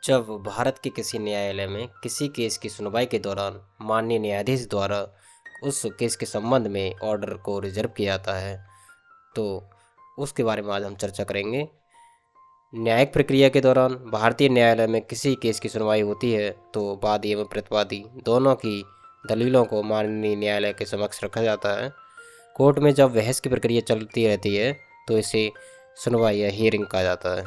जब भारत के किसी न्यायालय में किसी केस की सुनवाई के दौरान माननीय न्यायाधीश द्वारा उस केस के संबंध में ऑर्डर को रिजर्व किया जाता है, तो उसके बारे में आज हम चर्चा करेंगे। न्यायिक प्रक्रिया के दौरान भारतीय न्यायालय में किसी केस की सुनवाई होती है तो वादी एवं प्रतिवादी दोनों की दलीलों को माननीय न्यायालय के समक्ष रखा जाता है। कोर्ट में जब बहस की प्रक्रिया चलती रहती है तो इसे सुनवाई या हियरिंग कहा जाता है।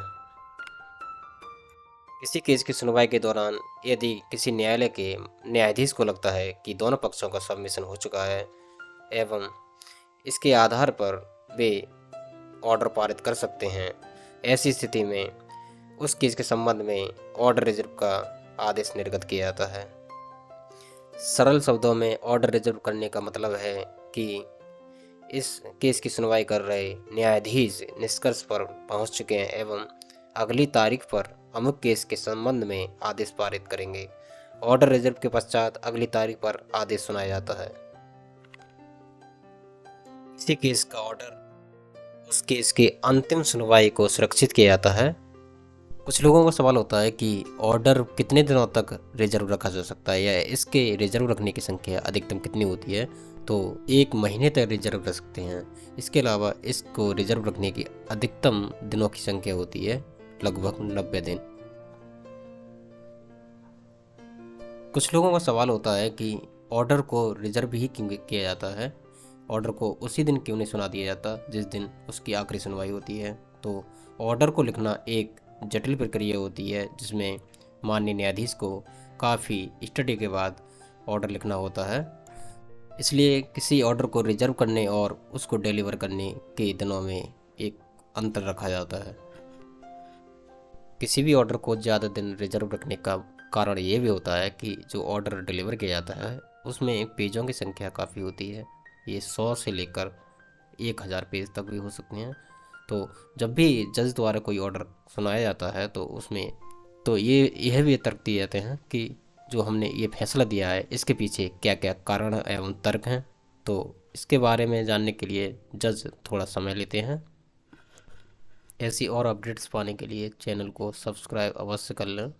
किसी केस की सुनवाई के दौरान यदि किसी न्यायालय के न्यायाधीश को लगता है कि दोनों पक्षों का सबमिशन हो चुका है एवं इसके आधार पर वे ऑर्डर पारित कर सकते हैं, ऐसी स्थिति में उस केस के संबंध में ऑर्डर रिजर्व का आदेश निर्गत किया जाता है। सरल शब्दों में ऑर्डर रिजर्व करने का मतलब है कि इस केस की सुनवाई कर रहे न्यायाधीश निष्कर्ष पर पहुंच चुके हैं एवं अगली तारीख पर अमुक केस के संबंध में आदेश पारित करेंगे। ऑर्डर रिजर्व के पश्चात अगली तारीख पर आदेश सुनाया जाता है। इसी केस का ऑर्डर उस केस के अंतिम सुनवाई को सुरक्षित किया जाता है। कुछ लोगों का सवाल होता है कि ऑर्डर कितने दिनों तक रिजर्व रखा जा सकता है या इसके रिजर्व रखने की संख्या अधिकतम कितनी होती है, तो 1 महीने तक रिजर्व रख सकते हैं। इसके अलावा इसको रिजर्व रखने की अधिकतम दिनों की संख्या होती है लगभग 90 दिन। कुछ लोगों का सवाल होता है कि ऑर्डर को रिजर्व ही क्यों किया जाता है, ऑर्डर को उसी दिन क्यों नहीं सुना दिया जाता जिस दिन उसकी आखिरी सुनवाई होती है। तो ऑर्डर को लिखना एक जटिल प्रक्रिया होती है जिसमें माननीय न्यायाधीश को काफ़ी स्टडी के बाद ऑर्डर लिखना होता है। इसलिए किसी ऑर्डर को रिजर्व करने और उसको डिलीवर करने के दिनों में एक अंतर रखा जाता है। किसी भी ऑर्डर को ज़्यादा दिन रिजर्व रखने का कारण ये भी होता है कि जो ऑर्डर डिलीवर किया जाता है उसमें पेजों की संख्या काफ़ी होती है। ये 100 से लेकर 1000 पेज तक भी हो सकते हैं। तो जब भी जज द्वारा कोई ऑर्डर सुनाया जाता है तो उसमें तो यह भी तर्क दिए जाते हैं कि जो हमने ये फैसला दिया है इसके पीछे क्या क्या कारण एवं तर्क हैं। तो इसके बारे में जानने के लिए जज थोड़ा समय लेते हैं। ऐसी और अपडेट्स पाने के लिए चैनल को सब्सक्राइब अवश्य कर लें।